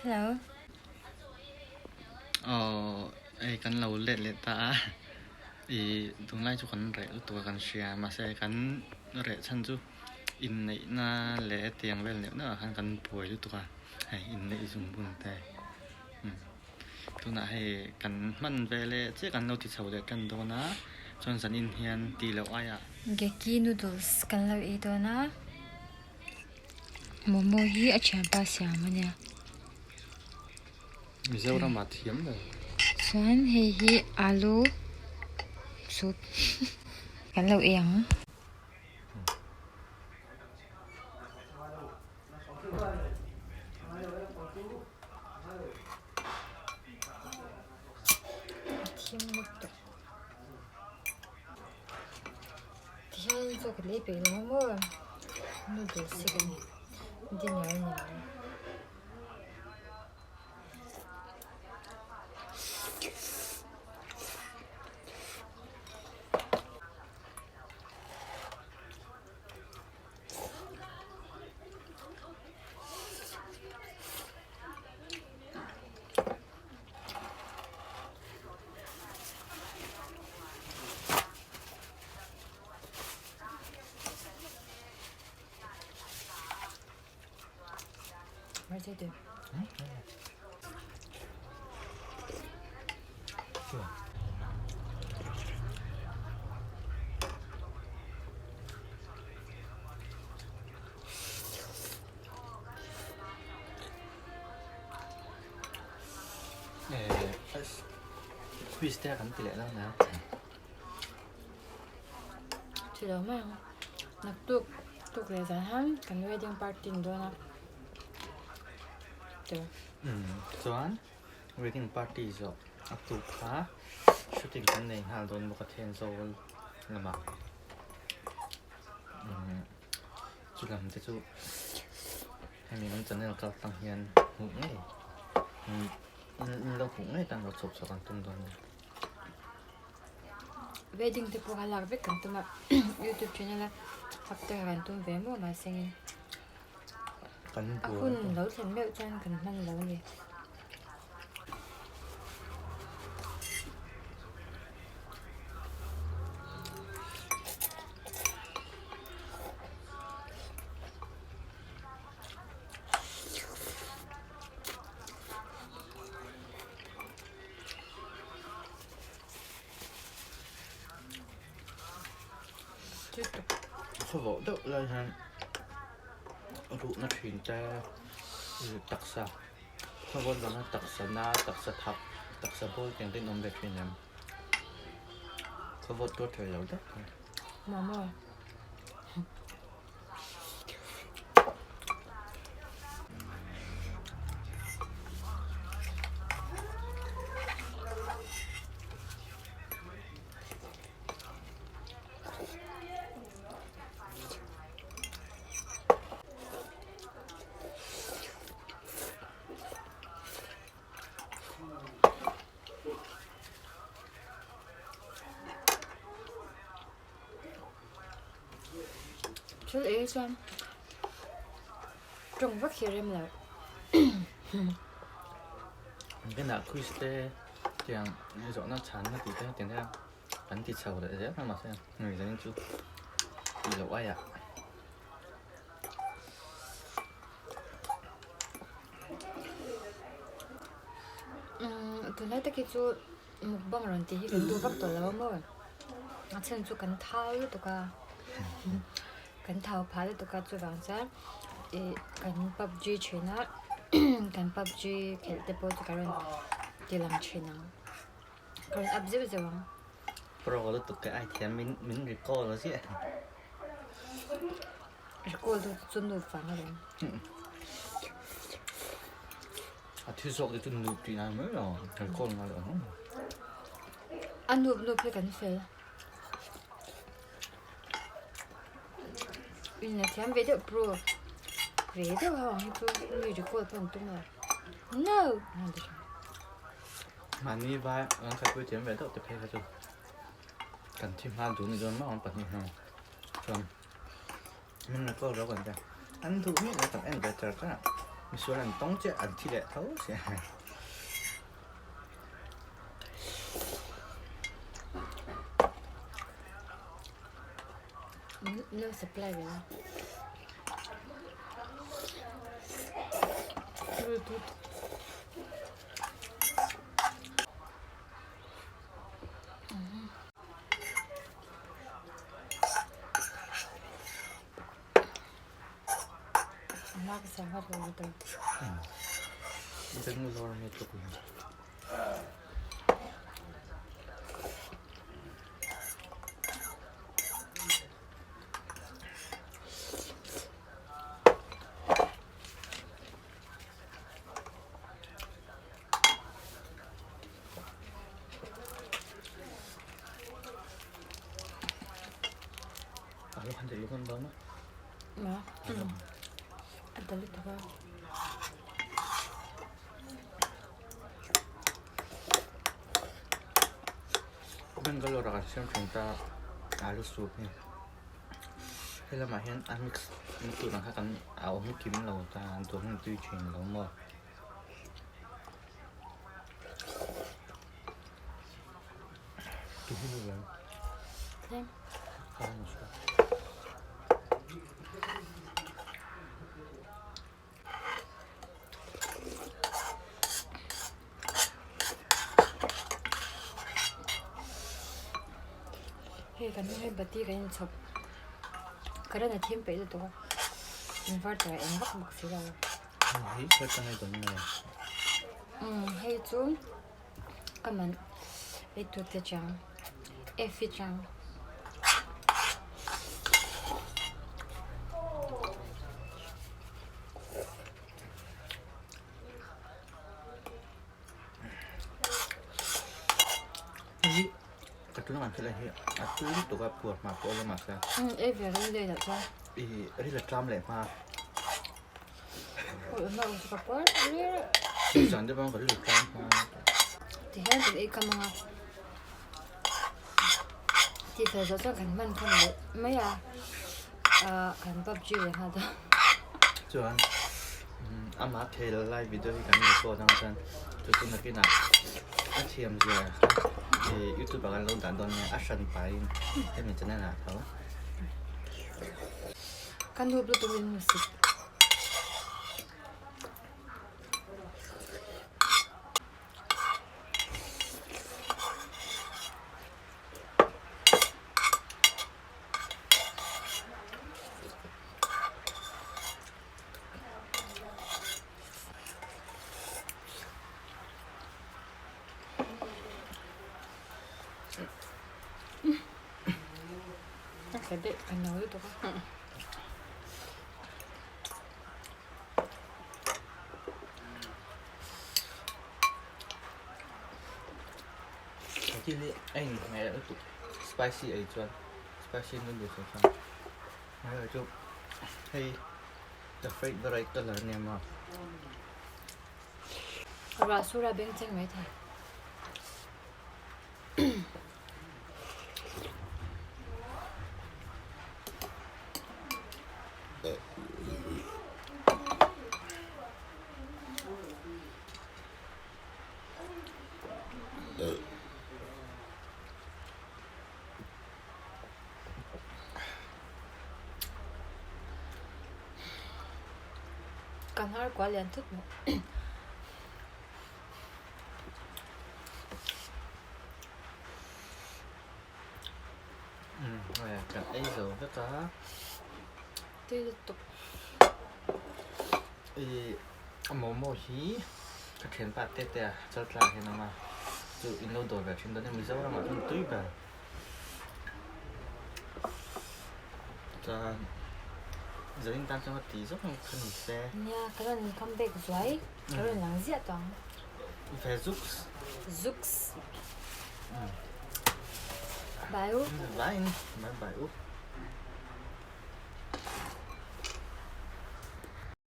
Hello. Ai kan lo let ta i tung lai chu kan re tu kan sia ma se kan re chan chu in nei na le tiang vel ne na kan poi tu ka hai in nei zum bun te tu na hai kan man ve le che kan no ti chau le kan do na chon san in hian ti lo aya Geki noodles kan lo e do na. Momo hi a chan pa siam ania. mi zeu ra ma thiam le Chuan hi alu soup. Kan lo e ang. Thiam muk to. Thiam zo ka le pe lo mo. Noodles sigan. Din yar. Mai thế được. quiz te kan ti le la na Thì đó mà. Nak tuk le zan han kan wedding party do na. Được. chuan wedding party zo atu kha shooting kan nei hal don boka then zo lama chu lam te chu hai mi chan ne ka tang hian hu ngai lo hu ngai tang lo chop chop an tum don Wedding te pura lar vek kan tuma YouTube channel factor kan tum ve mo ma singin. kan bu Akun lo thlen meu chan kan man lo ni. so vo do la han ru na thin ta taksa so vo na taksa na taksa thap taksa bol teng tin om ve thin nam so vo to thoi lo da Mama. Chứ ý xem trông vắt khi em là cái nào quiz te tiếng rõ nó chán nó tí thế tiếng ra bắn thịt sầu đấy dễ mà xem người dân chú đi lẩu ai ạ từ nãy tới cái chỗ một bông rồi thì cái đồ vắt tổ là bông rồi à trên chỗ cắn thau ấy tụi cả cắn thau phá đấy tụi cả chỗ vàng giá cắn PUBG chơi nó cắn PUBG खेल ते बहुत कारण दिलम chơi nó कारण अब जब जब pro đó tụi cái ai thèm mình recall rồi chứ cô tôi chuẩn bị phá rồi thiếu sót thì tụi tụi nào mới rồi recall mà rồi anh nộp phải cắn phê因为天别的 pro 别的好像就你就过分动了 no mà như vậy anh phải quay chuyện về đó thì phải cho cần thêm hai tụi này cho nó ăn bận hơn còn mình là có đó còn anh tụi mình là còn anh phải chờ cả มีส่วนนั้นต้องเจออันที่แหละเขาเสียหาย No se playa. Bluetooth. Nó cái sáng phát rồi từ. Đừng lo nghe chụp hình. Lu kan jadi kan banget. Mà. Ăn tới lúc thôi. Kan kalau orang Asia cinta alu sup ni. Kalau mahin mix itu nak kan awak mungkin lau ta tu hang tu chin lau mo. Tu ni kan. Thế. Kan sup. Hey, kan hay bật đi cái chụp. Cái đó là thêm bể rồi tụi. Inverter em bắt bật xí rồi. Hei, macam ni tu ni. Hay chú. Cái mình ấy tụi thế chẳng. F chẳng. Hei, kat tu nak macam ni. Atu ni tu kan buat mak boleh masak. F về cái đây là sao? Ini lah tram leh ma. Ôi mà ông sẽ có Jangan dia bang kalau tram ma. thì hết thì ấy cầm ngang. Thì phải cho cảnh mình không được mấy cảnh PUBG rồi ha đó. Jangan. Amat hell live video kan ni ko dang san. Tu tu nak kena. Aciam je. YouTube bagan lo dan don ni asan pain. Dia macam mana tahu? Kan dua puluh tujuh musik. Cái đấy phải nấu được không? Chili anh mẹ đã tụ spicy ấy cho spicy nó được rồi hay là chụp hay the freight variety là anh em à Rasura bên trên mấy thằng. Cần hỏi quá liền thức nữa. rồi cần ấy rồi tất cả Tiếp tục. mồ hí cái chuyện bát tết à cho lại thế nào mà dù in lâu đổi về chuyện đó nên mình dẫu mà không tùy về cho giờ anh ta cho một tí giúp không cần xe Nha, cái lần comeback giấy. Cái lần lắng diệt toàn. về giúp Zux. Bài út. bài bài út